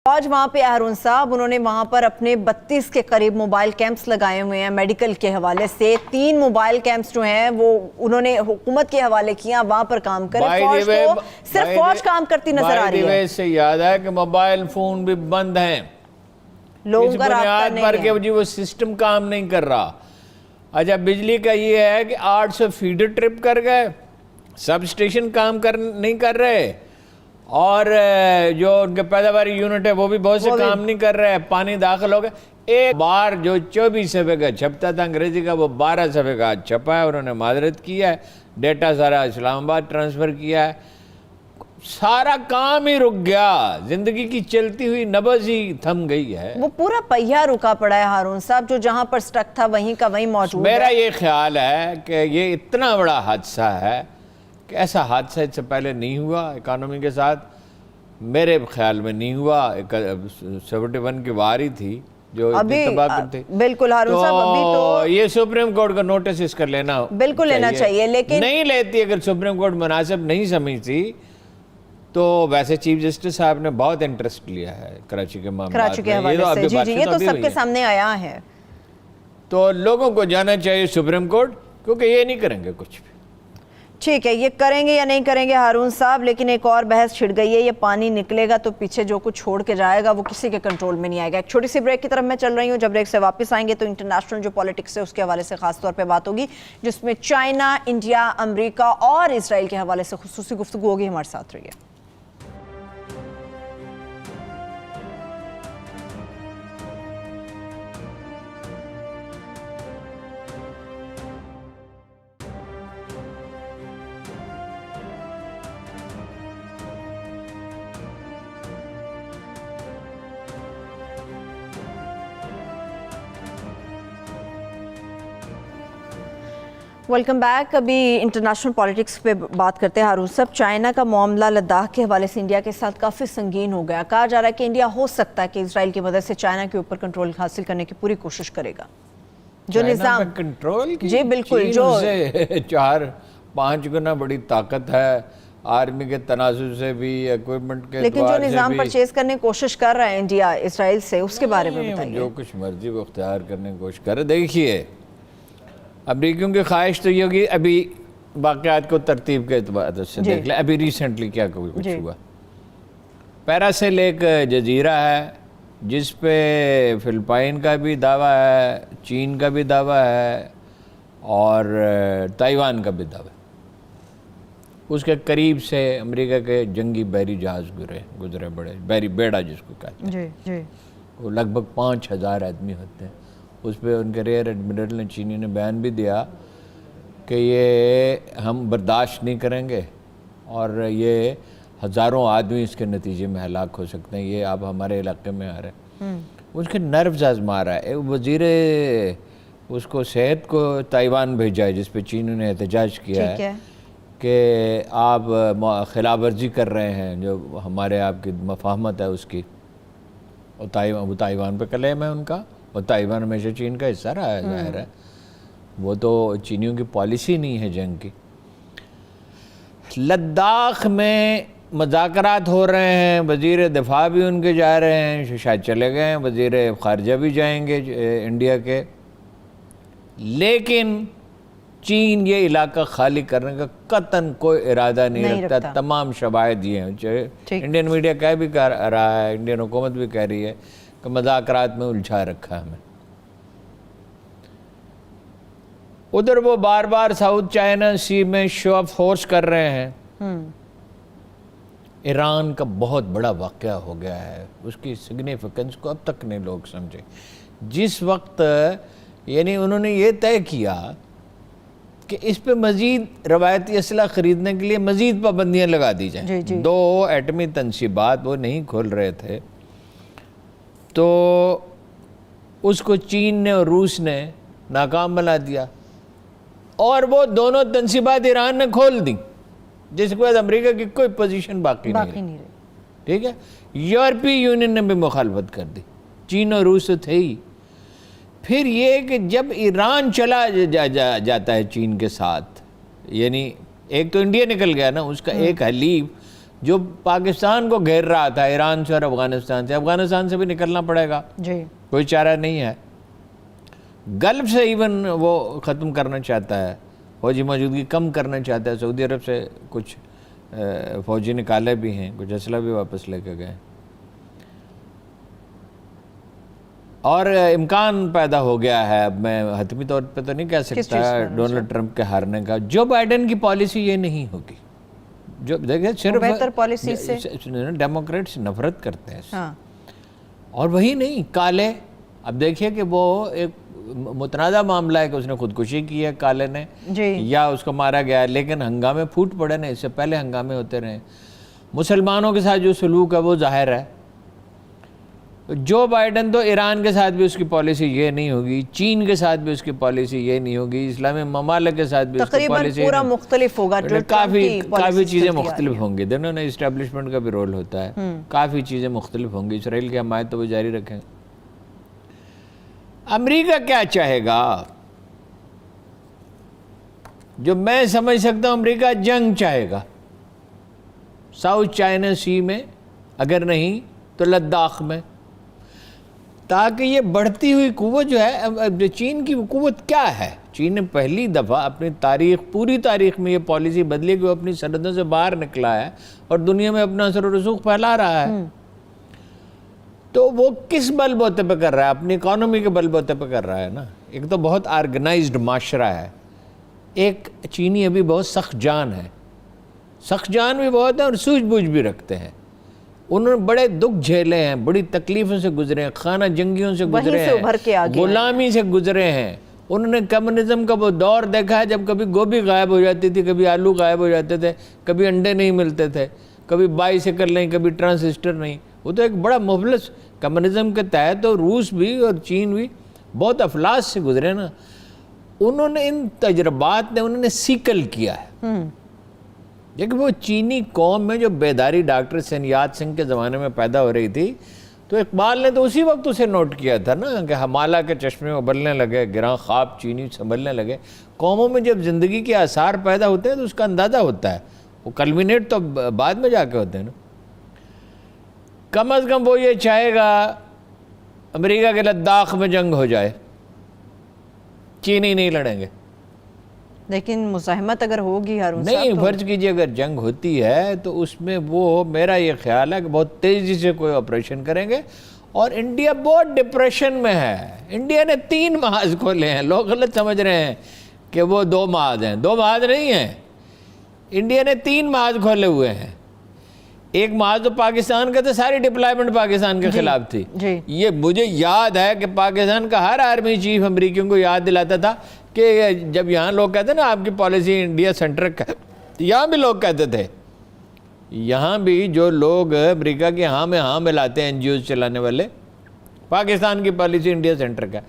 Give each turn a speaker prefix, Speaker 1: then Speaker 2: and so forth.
Speaker 1: فوج وہاں پہ ہارون صاحب انہوں نے وہاں پر اپنے 32 کے قریب موبائل کیمپس لگائے ہوئے ہیں میڈیکل کے حوالے سے 3 موبائل کیمپس جو ہیں وہ انہوں نے حکومت کے حوالے کیا وہاں پر کام کرے فوج کو صرف فوج کام کرتی نظر آ رہی ہے.
Speaker 2: اس سے یاد ہے کہ موبائل فون بھی بند ہیں
Speaker 1: لوگوں کا رابطہ نہیں ہے
Speaker 2: کہ وہ سسٹم کام نہیں کر رہا. اچھا بجلی کا یہ ہے کہ 800 فیڈر ٹرپ کر گئے سب اسٹیشن کام نہیں کر رہے اور جو ان کے پیداواری یونٹ ہے وہ بھی بہت سے کام نہیں کر رہے. پانی داخل ہو گیا ایک بار جو 24 صفحے کا چھپتا تھا انگریزی کا وہ 12 صفحے کا چھپا ہے. انہوں نے معذرت کیا ہے ڈیٹا سارا اسلام آباد ٹرانسفر کیا ہے. سارا کام ہی رک گیا زندگی کی چلتی ہوئی نبض ہی تھم گئی ہے.
Speaker 1: وہ پورا پہیا رکا پڑا ہے ہارون صاحب جو جہاں پر سٹک تھا وہیں کا وہیں موجود ہے.
Speaker 2: میرا یہ خیال ہے کہ یہ اتنا بڑا حادثہ ہے کہ ایسا حادثہ اس سے پہلے نہیں ہوا اکانومی کے ساتھ میرے خیال میں نہیں ہوا. 71 کی واری تھی جو تھی
Speaker 1: بالکل ہارون صاحب ابھی تو
Speaker 2: یہ سپریم کورٹ کا نوٹس اس کر لینا
Speaker 1: بالکل لینا چاہیے لیکن
Speaker 2: نہیں لیتی. اگر سپریم کورٹ مناسب نہیں سمجھتی تو ویسے چیف جسٹس صاحب نے بہت انٹرسٹ لیا ہے کراچی کے معاملات میں.
Speaker 1: یہ تو سب کے سامنے آیا ہے
Speaker 2: تو لوگوں کو جانا چاہیے سپریم کورٹ کیونکہ یہ نہیں کریں گے کچھ بھی.
Speaker 1: ٹھیک ہے یہ کریں گے یا نہیں کریں گے ہارون صاحب لیکن ایک اور بحث چھڑ گئی ہے. یہ پانی نکلے گا تو پیچھے جو کچھ چھوڑ کے جائے گا وہ کسی کے کنٹرول میں نہیں آئے گا. ایک چھوٹی سی بریک کی طرف میں چل رہی ہوں. جب بریک سے واپس آئیں گے تو انٹرنیشنل جو پالیٹکس ہے اس کے حوالے سے خاص طور پہ بات ہوگی جس میں چائنا انڈیا امریکہ اور اسرائیل کے حوالے سے خصوصی گفتگو ہوگی. ہمارے ساتھ رہیے. Welcome back. ابھی انٹرنیشنل پالیٹکس پہ بات کرتے ہیں ہارون صاحب. چائنا کا معاملہ لداخ کے حوالے سے انڈیا کے ساتھ کافی سنگین ہو گیا. کہا جا رہا ہے کہ انڈیا ہو سکتا ہے کہ اسرائیل کی مدد سے چائنا کے اوپر کنٹرول حاصل کرنے کی پوری کوشش کرے گا. جو نظام
Speaker 2: کنٹرول
Speaker 1: جی بالکل جو
Speaker 2: 4-5 گنا بڑی طاقت ہے آرمی کے تناظر سے بھی ایکوپمنٹ کے
Speaker 1: لیکن جو نظام پرچیز کرنے کی کوشش کر رہا ہے انڈیا اسرائیل سے اس کے بارے میں بتائیے.
Speaker 2: جو کچھ مرضی وہ اختیار کرنے کی کوشش کر رہے. دیکھیے امریکیوں کی خواہش تو یہ ہوگی ابھی واقعات کو ترتیب کے اعتبار سے دیکھ لیں. ابھی ریسنٹلی کیا کچھ ہوا. پیراسیل ایک جزیرہ ہے جس پہ فلپائن کا بھی دعویٰ ہے چین کا بھی دعویٰ ہے اور تائیوان کا بھی دعویٰ ہے. اس کے قریب سے امریکہ کے جنگی بحری جہاز گزرے بڑے بحری بیڑا جس کو کہتے ہیں. وہ لگ بھگ 5000 آدمی ہوتے ہیں. اس پہ ان کے ریئر ایڈمرل نے چینی نے بیان بھی دیا کہ یہ ہم برداشت نہیں کریں گے اور یہ ہزاروں آدمی اس کے نتیجے میں ہلاک ہو سکتے ہیں. یہ اب ہمارے علاقے میں آ رہے ہیں. اس کے نروز آزما رہا ہے. وزیر اس کو صحت کو تائیوان بھیجا ہے جس پہ چین نے احتجاج کیا ہے کہ آپ خلاف ورزی کر رہے ہیں جو ہمارے آپ کی مفاہمت ہے اس کی. وہ تائیوان پہ کلیم ہے ان کا اور تائیوان ہمیشہ چین کا حصہ رہا ہے ظاہر ہے. وہ تو چینیوں کی پالیسی نہیں ہے جنگ کی. لداخ میں مذاکرات ہو رہے ہیں. وزیر دفاع بھی ان کے جا رہے ہیں شاید چلے گئے ہیں. وزیر خارجہ بھی جائیں گے انڈیا کے. لیکن چین یہ علاقہ خالی کرنے کا قطعاً کوئی ارادہ نہیں رکھتا. تمام شواہد یہ ہیں. انڈین میڈیا کہہ بھی کہہ رہا ہے انڈین حکومت بھی کہہ رہی ہے کہ مذاکرات میں الجھا رکھا ہمیں. ادھر وہ بار بار ساؤتھ چائنا سی میں شو آف فورس کر رہے ہیں. ایران کا بہت بڑا واقعہ ہو گیا ہے. اس کی سگنیفیکنس کو اب تک نہیں لوگ سمجھے. جس وقت یعنی انہوں نے یہ طے کیا کہ اس پہ مزید روایتی اسلحہ خریدنے کے لیے مزید پابندیاں لگا دی جائیں. 2 ایٹمی تنصیبات وہ نہیں کھول رہے تھے تو اس کو چین نے اور روس نے ناکام بنا دیا اور وہ دونوں تنصیبات ایران نے کھول دیں جس کے بعد امریکہ کی کوئی پوزیشن باقی نہیں رہی. ٹھیک ہے. یورپی یونین نے بھی مخالفت کر دی. چین اور روس تو تھے ہی. پھر یہ کہ جب ایران چلا جاتا ہے چین کے ساتھ یعنی ایک تو انڈیا نکل گیا نا اس کا ایک حلیف جو پاکستان کو گھیر رہا تھا ایران سے اور افغانستان سے بھی نکلنا پڑے گا،
Speaker 1: جی
Speaker 2: کوئی چارہ نہیں ہے. گلف سے ایون وہ ختم کرنا چاہتا ہے، فوجی موجودگی کم کرنا چاہتا ہے. سعودی عرب سے کچھ فوجی نکالے بھی ہیں، کچھ اسلحہ بھی واپس لے کے گئے. اور امکان پیدا ہو گیا ہے، اب میں حتمی طور پہ تو نہیں کہہ سکتا ڈونلڈ ٹرمپ کے ہارنے کا. جو بائیڈن کی پالیسی یہ نہیں ہوگی. جو دیکھیں صرف
Speaker 1: بہتر پالیسی سے
Speaker 2: ڈیموکریٹس نفرت کرتے ہیں،
Speaker 1: ہاں
Speaker 2: اور وہی نہیں کالے. اب دیکھیے کہ وہ ایک متنازع معاملہ ہے کہ اس نے خودکشی کی ہے کالے نے،
Speaker 1: جی
Speaker 2: یا اس کو مارا گیا ہے، لیکن ہنگامے پھوٹ پڑے نا، اس سے پہلے ہنگامے ہوتے رہے. مسلمانوں کے ساتھ جو سلوک ہے وہ ظاہر ہے. جو بائیڈن تو ایران کے ساتھ بھی اس کی پالیسی یہ نہیں ہوگی، چین کے ساتھ بھی اس کی پالیسی یہ نہیں ہوگی، اسلامی ممالک کے ساتھ بھی اس کی
Speaker 1: تقریباً
Speaker 2: پالیسی
Speaker 1: پورا مختلف ہوگا.
Speaker 2: کافی چیزیں مختلف ہوں گی. دونوں نے اسٹیبلشمنٹ کا بھی رول ہوتا ہے، کافی چیزیں مختلف ہوں گی. اسرائیل کی حمایت تو وہ جاری رکھیں. امریکہ کیا چاہے گا؟ جو میں سمجھ سکتا ہوں، امریکہ جنگ چاہے گا ساؤتھ چائنا سی میں، اگر نہیں تو لداخ میں، تاکہ یہ بڑھتی ہوئی قوت جو ہے. چین کی قوت کیا ہے؟ چین نے پہلی دفعہ اپنی پوری تاریخ میں یہ پالیسی بدلی کہ وہ اپنی سرحدوں سے باہر نکلا ہے اور دنیا میں اپنا اثر و رسوخ پھیلا رہا ہے. تو وہ کس بل بوتے پہ کر رہا ہے؟ اپنی اکانومی کے بل بوتے پہ کر رہا ہے نا. ایک تو بہت آرگنائزڈ معاشرہ ہے، ایک چینی ابھی بہت سخت جان ہے، سخت جان بھی بہت ہے اور سوجھ بوجھ بھی رکھتے ہیں. انہوں نے بڑے دکھ جھیلے ہیں، بڑی تکلیفوں سے گزرے ہیں، خانہ جنگیوں سے گزرے ہیں، غلامی سے گزرے ہیں. انہوں نے کمیونزم کا وہ دور دیکھا ہے جب کبھی گوبھی غائب ہو جاتی تھی، کبھی آلو غائب ہو جاتے تھے، کبھی انڈے نہیں ملتے تھے، کبھی بائیسیکل نہیں، کبھی ٹرانسسٹر نہیں. وہ تو ایک بڑا مفلس کمیونزم کے تحت، اور روس بھی اور چین بھی بہت افلاس سے گزرے نا. انہوں نے ان تجربات نے انہوں نے سیکل کیا ہے. لیکن وہ چینی قوم میں جو بیداری ڈاکٹر سنیات سنگھ کے زمانے میں پیدا ہو رہی تھی، تو اقبال نے تو اسی وقت اسے نوٹ کیا تھا نا کہ ہمالا کے چشمے ابلنے لگے، گراں خواب چینی سنبھلنے لگے. قوموں میں جب زندگی کے آثار پیدا ہوتے ہیں تو اس کا اندازہ ہوتا ہے. وہ کلمینیٹ تو بعد میں جا کے ہوتے ہیں نا. کم از کم وہ یہ چاہے گا امریکہ کے لداخ میں جنگ ہو جائے، چینی نہیں لڑیں گے.
Speaker 1: لیکن مزاحمت اگر ہوگی ہارون صاحب
Speaker 2: نہیں، فرض کیجئے اگر جنگ ہوتی ہے تو اس میں وہ میرا یہ خیال ہے کہ بہت تیزی سے کوئی آپریشن کریں گے. اور انڈیا بہت ڈپریشن میں ہے. انڈیا نے 3 محاذ کھولے ہیں. لوگ غلط سمجھ رہے ہیں کہ وہ 2 محاذ ہیں. 2 محاذ نہیں ہیں. انڈیا نے 3 محاذ کھولے ہوئے ہیں. ایک محاذ تو پاکستان کا تھا، ساری ڈپلائمنٹ پاکستان کے خلاف تھی. یہ مجھے یاد ہے کہ پاکستان کا ہر آرمی چیف امریکیوں کو یاد دلاتا تھا کہ جب یہاں لوگ کہتے ہیں نا آپ کی پالیسی انڈیا سینٹرک ہے، یہاں بھی لوگ کہتے تھے، یہاں بھی جو لوگ امریکہ کے ہاں میں ہاں ملاتے ہیں، این جی اوز چلانے والے، پاکستان کی پالیسی انڈیا سینٹرک ہے.